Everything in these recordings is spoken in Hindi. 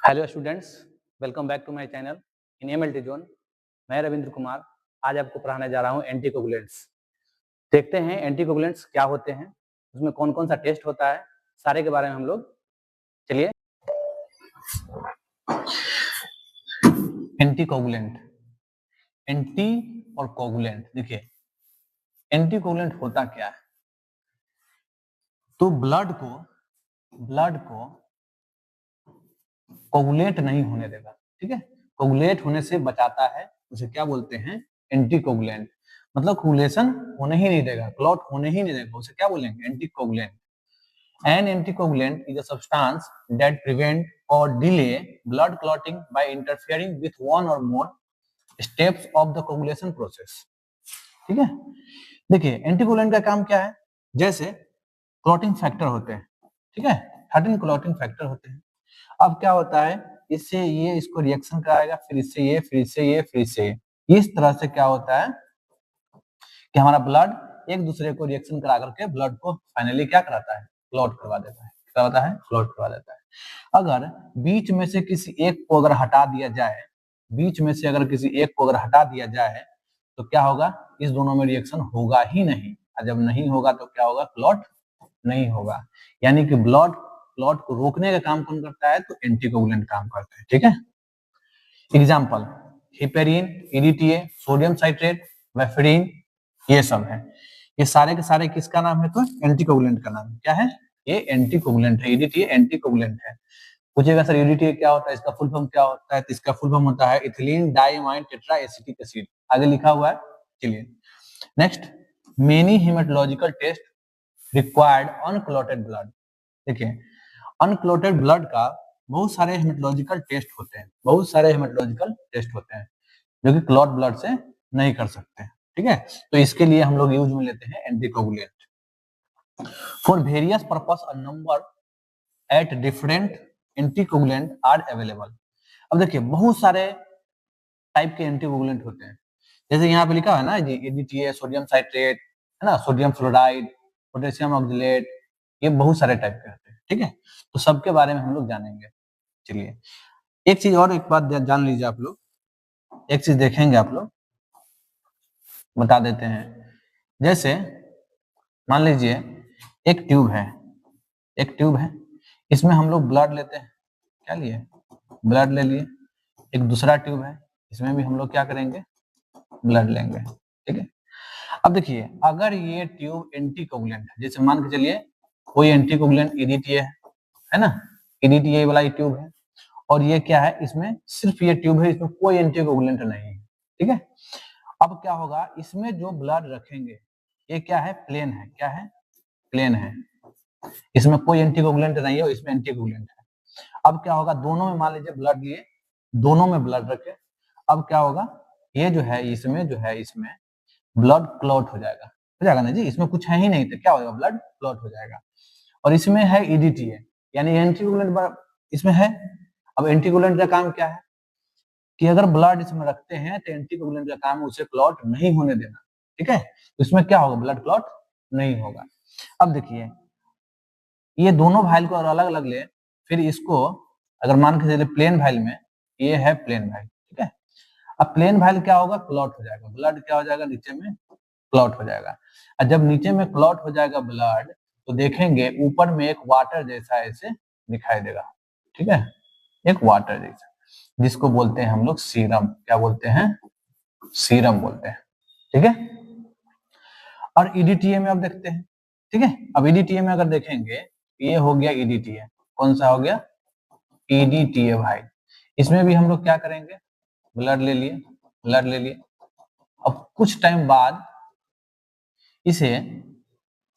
Hello students, welcome back to my channel in MLT zone. मैं रविंद्र कुमार आज आपको पढ़ाने जा रहा हूं एंटीकोगुलेंट्स। देखते हैं एंटीकोगुलेंट्स क्या होते हैं, उसमें कौन कौन सा टेस्ट होता है, सारे के बारे में हम लोग चलिए। एंटीकोगुलेंट, एंटी और कोगुलेंट। देखिए एंटीकोगुलेंट होता क्या है, तो ब्लड को कोगुलेट नहीं होने देगा। ठीक है, कोगुलेट होने से बचाता है, उसे क्या बोलते हैं? एंटीकोगुलेंट। मतलब कोगुलेशन होने ही नहीं देगा, क्लॉट होने ही नहीं देगा, उसे क्या बोलेंगे? Anticoagulant. An anticoagulant is a substance that prevent or delay blood clotting by interfering with one or more steps of the coagulation process. ठीक है, देखिए एंटीकोगुलेंट का काम क्या है? जैसे क्लॉटिंग फैक्टर होते हैं, ठीक है, 13 क्लॉटिंग फैक्टर होते हैं। अब क्या होता है, इससे ये इसको रिएक्शन कराएगा, फिर इससे ये, फिर इससे ये, फिर इससे ये। इस तरह से क्या होता है कि हमारा ब्लड एक दूसरे को रिएक्शन करा करके ब्लड को फाइनली क्या कराता है? क्लॉट करवा देता है। करवाता है, क्लॉट करवा देता है। अगर बीच में से किसी एक को अगर हटा दिया जाए, बीच में से अगर किसी एक को अगर हटा दिया जाए तो क्या होगा? इस दोनों में रिएक्शन होगा ही नहीं, और जब नहीं होगा तो क्या होगा? क्लॉट नहीं होगा। यानी कि ब्लड क्लॉट को रोकने का काम कौन करता है? तो एंटीकोगुलेंट काम करता है। ठीक है, example heparin, EDTA, sodium citrate, warfarin, ये सब है। ये सारे के सारे किसका नाम है? तो एंटीकोगुलेंट का नाम क्या है? ये एंटीकोगुलेंट है। ईडीटीए एंटीकोगुलेंट है। पूछेगा सर ईडीटीए क्या होता है, इसका फुल फॉर्म क्या होता है? तो इसका फुल फॉर्म होता है ethylene diamine tetra acetic acid, आगे लिखा हुआ है। चलिए next, many haematological test required unclotted blood. देखिए अनक्लॉटेड ब्लड का बहुत सारे हेमेटोलॉजिकल टेस्ट होते हैं, बहुत सारे हेमेटोलॉजिकल टेस्ट होते हैं जो कि क्लॉट ब्लड से नहीं कर सकते। ठीक है, तो इसके लिए हम लोग यूज में लेते हैं anticoagulant. For various purpose a number at different anticoagulant are available. अब देखिए बहुत सारे टाइप के एंटीकोगुलेंट होते हैं, जैसे यहाँ पे लिखा है ना जी, एडीटीए, सोडियम साइट्रेट है ना, सोडियम फ्लोराइड, पोटेशियम ऑक्सलेट, ये बहुत सारे टाइप के होते हैं। ठीक है, तो सबके बारे में हम लोग जानेंगे। चलिए एक चीज और, एक बात जान लीजिए आप लोग, एक चीज देखेंगे आप लोग, बता देते हैं। जैसे मान लीजिए एक ट्यूब है, एक ट्यूब है, इसमें हम लोग ब्लड लेते हैं। क्या लिए? ब्लड ले लिए। एक दूसरा ट्यूब है, इसमें भी हम लोग क्या करेंगे? ब्लड लेंगे। ठीक है, अब देखिए अगर ये ट्यूब एंटीकोगुलेंट है, जैसे मान के चलिए कोई एंटीकोगुलेंट ईडीटीए है ना, ईडीटीए वाला ये ट्यूब है, और ये क्या है? इसमें सिर्फ ये ट्यूब है, इसमें कोई एंटीकोगुलेंट नहीं है। ठीक है, अब क्या होगा? इसमें जो ब्लड रखेंगे ये क्या है? प्लेन है। क्या है? प्लेन है। इसमें कोई एंटीकोगुलेंट नहीं है, इसमें एंटीकोगुलेंट है। अब क्या होगा? दोनों में मान लीजिए ब्लड लिए, दोनों में ब्लड रखे, अब क्या होगा? ये जो है इसमें इसमें ब्लड क्लॉट हो जाएगा ना जी, इसमें कुछ है ही नहीं, तो क्या होगा? ब्लड क्लॉट हो जाएगा। और इसमें है ईडीटीए यानी एंटीकोगुलेंट इसमें है। अब एंटीकोगुलेंट का काम क्या है कि अगर ब्लड इसमें रखते हैं तो एंटीकोगुलेंट का काम है उसे क्लॉट नहीं होने देना। ठीक है, तो इसमें क्या होगा? ब्लड क्लॉट नहीं होगा। अब देखिए ये दोनों वाइल को अलग अलग ले, फिर इसको अगर मान के चलिए प्लेन वाइल में, ये है प्लेन वाइल। ठीक है, अब प्लेन वाइल क्या होगा? क्लॉट हो जाएगा, ब्लड क्या हो जाएगा? नीचे में क्लॉट हो जाएगा। और जब नीचे में क्लॉट हो जाएगा ब्लड, तो देखेंगे ऊपर में एक वाटर जैसा ऐसे दिखाई देगा। ठीक है, एक वाटर जैसा, जिसको बोलते हैं हम लोग सीरम। क्या बोलते हैं? सीरम बोलते हैं। ठीक है, और ईडीटीए में अब देखते हैं। ठीक है, अब ईडीटीए में अगर देखेंगे, ये हो गया ईडीटीए। कौन सा हो गया? ईडीटीए भाई। इसमें भी हम लोग क्या करेंगे? ब्लड ले लिए, ब्लड ले लिए। अब कुछ टाइम बाद इसे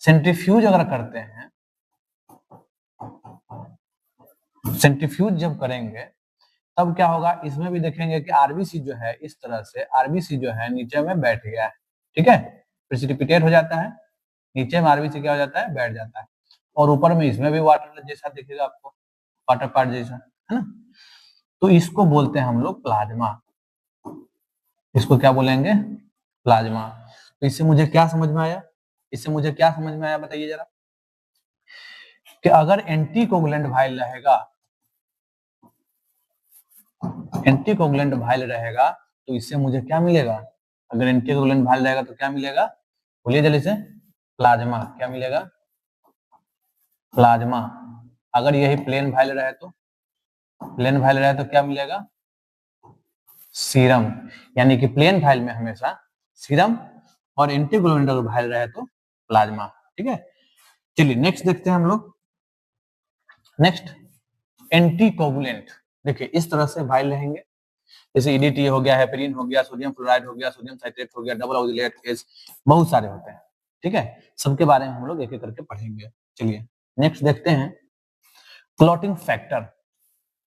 सेंट्रीफ्यूज अगर करते हैं, सेंट्रीफ्यूज जब करेंगे तब क्या होगा? इसमें भी देखेंगे कि आरबीसी जो है इस तरह से, आरबीसी जो है नीचे में बैठ गया है। ठीक है, प्रेसिपिटेट हो जाता है, नीचे में आरबीसी क्या हो जाता है? बैठ जाता है। और ऊपर में इसमें भी वाटर जैसा दिखेगा आपको, वाटर पार्ट जैसा, है ना। तो इसको बोलते हैं हम लोग प्लाज्मा। इसको क्या बोलेंगे? प्लाज्मा। तो इससे मुझे क्या समझ में आया? इससे मुझे क्या समझ में आया बताइए जरा, कि अगर एंटीकोगुलेंट वाइल रहेगा एंटीकोगुलेंट भाइल रहेगा तो इससे मुझे क्या मिलेगा? अगर एंटीकोगुलेंट भाइल रहेगा तो क्या मिलेगा? बोलिए जल्दी से। प्लाज्मा। क्या मिलेगा? प्लाज्मा। अगर यही प्लेन भाइल रहे तो क्या मिलेगा? सीरम। यानी कि प्लेन भाइल में हमेशा सीरम और एंटीकोगुलेंट अगर भाइल रहे तो प्लाज्मा। ठीक है, चलिए नेक्स्ट देखते हैं हम लोग। Next anticoagulant. देखिए इस तरह से भाइल रहेंगे, जैसे EDTA हो गया, हेपेरिन हो गया, सोडियम फ्लोराइड हो गया, सोडियम साइट्रेट हो गया, डबल ऑक्सीलेट एस, बहुत सारे होते हैं। ठीक है, सबके बारे में हम लोग एक एक करके पढ़ेंगे। चलिए नेक्स्ट देखते हैं क्लॉटिंग फैक्टर।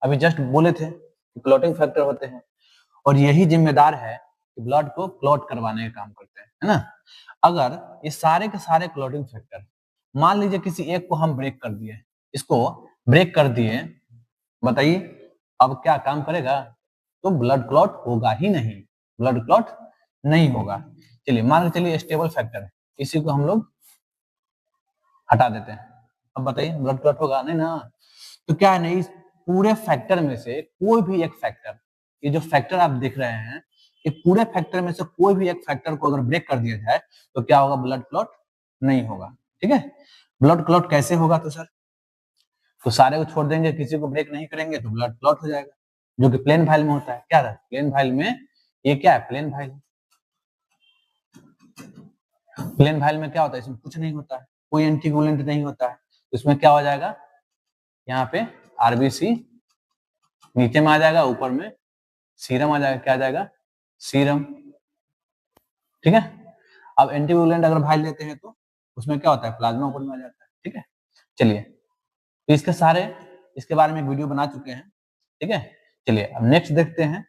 अभी जस्ट बोले थे कि क्लॉटिंग फैक्टर होते हैं और यही जिम्मेदार है कि ब्लड को क्लॉट करवाने का काम करते हैं, है ना। अगर ये सारे के सारे क्लॉटिंग फैक्टर, मान लीजिए किसी एक को हम ब्रेक कर दिए, इसको ब्रेक कर दिए, बताइए अब क्या काम करेगा? तो ब्लड क्लॉट होगा ही नहीं, ब्लड क्लॉट नहीं होगा। चलिए मान के चलिए स्टेबल फैक्टर है, इसी को हम लोग हटा देते हैं। अब बताइए ब्लड क्लॉट होगा नहीं ना। तो क्या है, नहीं पूरे फैक्टर में से कोई भी एक फैक्टर, ये जो फैक्टर आप देख रहे हैं, ये पूरे फैक्टर में से कोई भी एक फैक्टर को अगर ब्रेक कर दिया जाए तो क्या होगा? ब्लड क्लॉट नहीं होगा। ठीक है, ब्लड क्लॉट कैसे होगा? तो सर तो सारे को छोड़ देंगे, किसी को ब्रेक नहीं करेंगे तो ब्लड क्लॉट हो जाएगा, जो कि प्लेन भाइल में होता है। क्या था प्लेन भाइल में? ये क्या है? प्लेन भाइल। प्लेन भाइल में क्या होता है? इसमें कुछ नहीं होता है, कोई एंटीकोगुलेंट नहीं होता है, तो इसमें क्या हो जाएगा? यहाँ पे आरबीसी नीचे में आ जाएगा, ऊपर में सीरम आ जाएगा। क्या आ जाएगा? सीरम। ठीक है, अब एंटीकोगुलेंट अगर भाइल लेते हैं तो उसमें क्या होता है? प्लाज्मा ऊपर में आ जाता है। ठीक है, चलिए तो इसके बारे में एक वीडियो बना चुके हैं। ठीक है, चलिए अब नेक्स्ट देखते हैं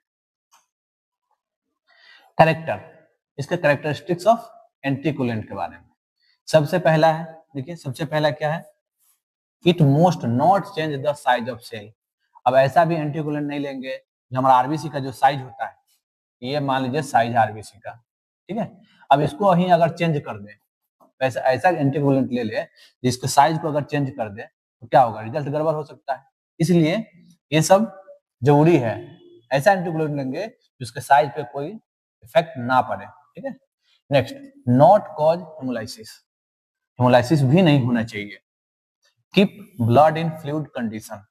कैरेक्टर, इसके कैरेक्टरिस्टिक्स ऑफ एंटीकोगुलेंट के बारे में। सबसे पहला है, देखिए सबसे पहला क्या है? It most not change the size of cell. अब ऐसा भी एंटीकोगुलेंट नहीं लेंगे जो हमारा आरबीसी का जो साइज होता है, ये मान लीजिए साइज आरबीसी का, ठीक है, अब इसको वहीं अगर चेंज कर दे, ऐसा ऐसा एंटीकोगुलेंट ले ले जिसके साइज को अगर चेंज कर दे तो क्या होगा? रिजल्ट गड़बड़ हो सकता है। इसलिए ये सब जरूरी है, ऐसा एंटीकोगुलेंट लेंगे जिसके साइज पे कोई इफेक्ट ना पड़े। ठीक है, next not cause haemolysis, haemolysis भी नहीं होना चाहिए। Keep blood in fluid condition,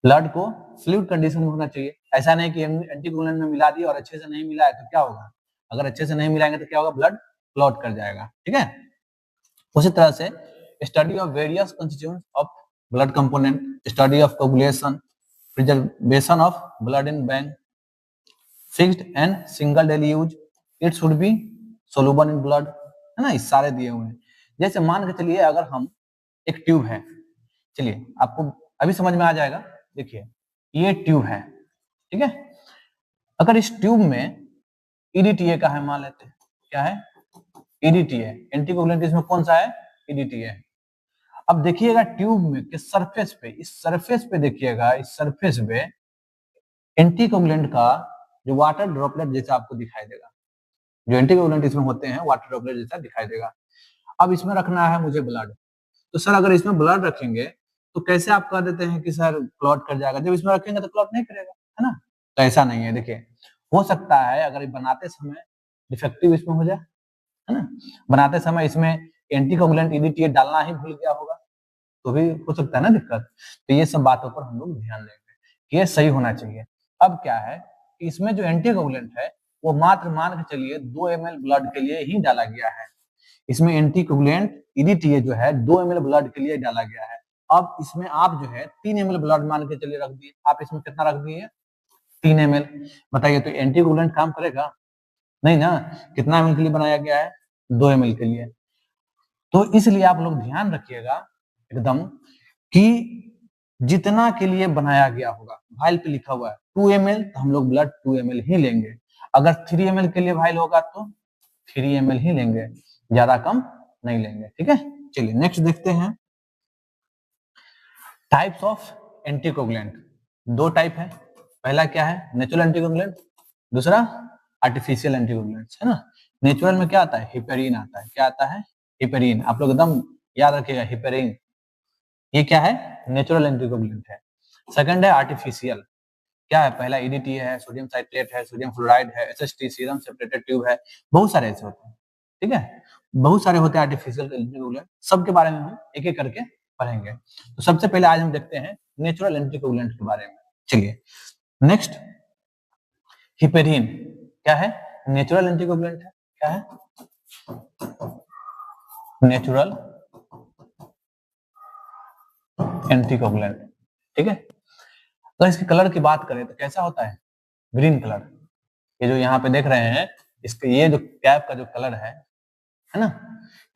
blood को फ्लूइड कंडीशन में होना चाहिए। ऐसा नहीं कि एंटीकोगुलेंट में मिला दिया और अच्छे से नहीं मिला है तो क्या होगा? अगर अच्छे से नहीं मिलाएंगे तो क्या होगा? ब्लड क्लॉट कर जाएगा। ठीक है, उसी तरह से study of various constituents of blood component, study of coagulation, preservation of blood in bank, fixed and single daily use, it should be soluble in blood, है ना, इस सारे दिए हुए हैं। जैसे मान के चलिए अगर हम एक ट्यूब है, चलिए आपको अभी समझ में आ जाएगा। देखिए ये ट्यूब है, ठीक है, अगर इस ट्यूब में EDTA का है, मान लेते हैं क्या है? EDTA, एंटीकोगुलेंट इसमें कौन सा है? EDTA। अब देखिएगा ट्यूब में के सरफेस पे, इस सरफेस पे देखिएगा, इस सरफेस पे एंटीकोगुलेंट का जो वाटर ड्रॉपलेट जैसा आपको दिखाई देगा, जो एंटीकोगुलेंट इसमें होते हैं वाटर ड्रॉपलेट जैसा दिखाई देगा। अब इसमें रखना है मुझे ब्लड, तो सर अगर इसमें ब्लड रखेंगे तो कैसे आप कह देते हैं कि सर क्लॉट कर जाएगा? जब इसमें रखेंगे तो क्लॉट नहीं करेगा, है ना। तो ऐसा नहीं है। देखिए हो सकता है अगर बनाते समय डिफेक्टिव इसमें हो जाए, है ना, बनाते समय इसमें एंटीकोगुलेंट EDTA डालना ही भूल गया होगा तो भी हो सकता है ना दिक्कत। तो ये सब बातों पर हम लोग ध्यान देंगे कि ये सही होना चाहिए। अब क्या है कि इसमें जो एंटीकोगुलेंट है वो मात्र मान के चलिए 2 ml ब्लड के लिए ही डाला गया है। इसमें एंटीकोगुलेंट EDTA जो है 2 ml ब्लड के लिए डाला गया है। अब इसमें आप जो है 3 ml ब्लड मान के चलिए रख दिए, आप इसमें कितना रख दिए? 3 ml। बताइए तो एंटीकोगुलेंट काम करेगा? नहीं ना। कितना ml के लिए बनाया गया है? 2 ml के लिए। तो इसलिए आप लोग ध्यान रखिएगा एकदम कि जितना के लिए बनाया गया होगा, वाइल पे लिखा हुआ है 2 ml, तो हम लोग ब्लड 2 ml ही लेंगे। अगर 3 ml के लिए वाइल होगा तो 3 ml ही लेंगे, ज्यादा कम नहीं लेंगे। ठीक है, चलिए नेक्स्ट देखते हैं टाइप्स ऑफ एंटीकोगुलेंट। 2 टाइप है, पहला क्या है? नेचुरल एंटीकोगुलेंट, दूसरा आर्टिफिशियल एंटीकोगुलेंट, है ना। नेचुरल में क्या आता है? हिपेरिन आता है। क्या आता है? हिपेरिन। आप लोग एकदम याद रखिएगा, हिपेरिन ये क्या है? नेचुरल एंटीकोगुलेंट है। सेकंड है आर्टिफिशियल। क्या है, पहला EDTA है, सोडियम साइट्रेट है, सोडियम फ्लोराइड है, SST सीरम सेपरेटेड ट्यूब है, बहुत सारे ऐसे होते हैं, ठीक है, बहुत सारे होते हैं आर्टिफिशियल एंटीकोगुलेंट, सबके बारे में हम एक एक करके पढ़ेंगे। तो सबसे पहले आज हम देखते हैं नेचुरल एंटीकोगुलेंट के बारे में। चलिए नेक्स्ट, हिपेरिन क्या है, नेचुरल एंटीकोगुलेंट है, क्या है, नेचुरल एंटीकोगुलेंट, ठीक है। तो इसके कलर की बात करें तो कैसा होता है, ग्रीन कलर, ये जो यहाँ पे देख रहे हैं इसके ये जो कैप का जो कलर है ना,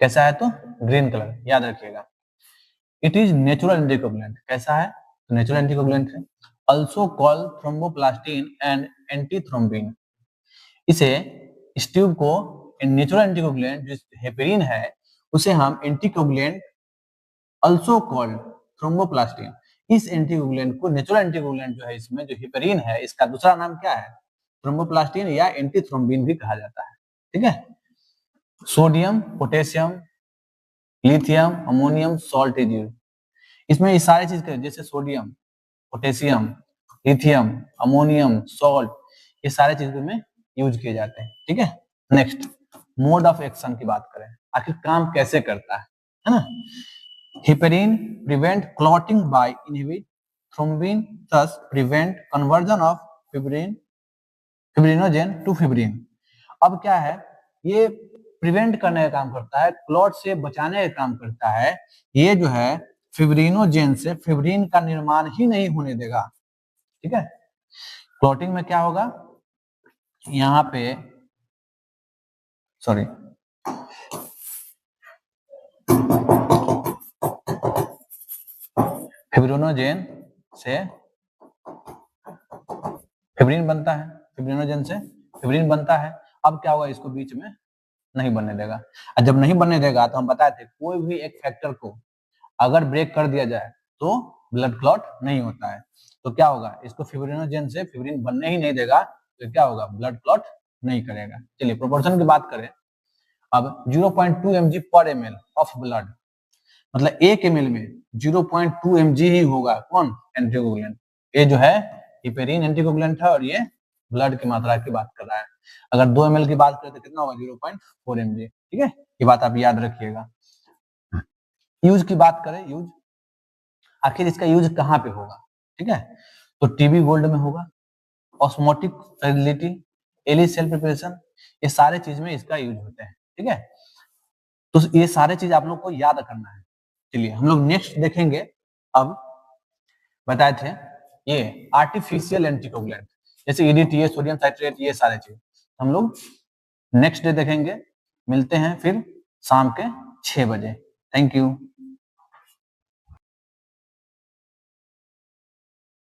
कैसा है, तो ग्रीन कलर, याद रखिएगा। इट इज नेचुरल एंटीकोगुलेंट, कैसा है, तो नेचुरल एंटीकोगुलेंट है। Also called thromboplastin and antithrombin, इसे इस ट्यूब को नेचुरल एंटीकोगुलेंट जो हेपेरिन है उसे हम एंटीकोगुलेंट अल्सो कॉल्ड थ्रोम्बोप्लास्टिन, इस एंटीकोगुलेंट को नेचुरल एंटीकोगुलेंट जो है इसमें जो हेपेरिन है इसका दूसरा नाम क्या है, थ्रोम्बोप्लास्टिन या एंटीथ्रोम्बिन भी कहा जाता है, ठीक है। Sodium, potassium, lithium, ammonium salt is used, इसमें ये सारे चीज के जैसे sodium, potassium, lithium, ammonium, salt, ये सारे चीज में यूज किए जाते हैं, ठीक है। नेक्स्ट, मोड ऑफ एक्शन की बात करें, आखिर काम कैसे करता है ना। Heparin prevent clotting by inhibit thrombin, thus prevent conversion of fibrinogen to fibrin. अब क्या है, ये प्रिवेंट करने का काम करता है, क्लॉट से बचाने का काम करता है, ये जो है फिब्रिनोजेन से फिब्रिन का निर्माण ही नहीं होने देगा, ठीक है। क्लॉटिंग में क्या होगा, यहाँ पे सॉरी फिब्रिनोजेन से फिब्रिन बनता है, फिब्रिनोजेन से फिब्रिन बनता है। अब क्या होगा, इसको बीच में नहीं बनने देगा, और जब नहीं बनने देगा तो हम बताए थे कोई भी एक फैक्टर को अगर ब्रेक कर दिया जाए तो ब्लड क्लॉट नहीं होता है, तो क्या होगा, इसको फिब्रिनोजेन से फिब्रिन बनने ही नहीं देगा, तो क्या होगा, ब्लड क्लॉट नहीं करेगा। चलिए प्रोपोर्शन की बात करें, अब 0.2 mg पर ml ऑफ ब्लड, मतलब 1 ml में 0.2 mg ही होगा कौन, एंटीकोगुलेंट, ये जो है हिपेरिन एंटीकोगुलेंट है और ये ब्लड की मात्रा की बात कर रहा है। अगर 2 ml की बात करें तो कितना होगा, 0.4 mg, ठीक है, ये बात आप याद रखिएगा। यूज की बात करें, यूज आखिर इसका यूज कहाँ पे होगा, ठीक है, तो टीबी गोल्ड में होगा, osmotic facility, ally cell preparation, ये सारे चीज में इसका यूज होते हैं, ठीक है। तो ये सारे चीज आप लोग को याद करना है। चलिए हम लोग नेक्स्ट देखेंगे, अब बताए थे ये आर्टिफिशियल एंटीकोगुलेंट जैसे EDTA, सोडियम साइट्रेट, ये सारे चीज हम लोग नेक्स्ट डे देखेंगे। मिलते हैं फिर शाम के 6 बजे। Thank you.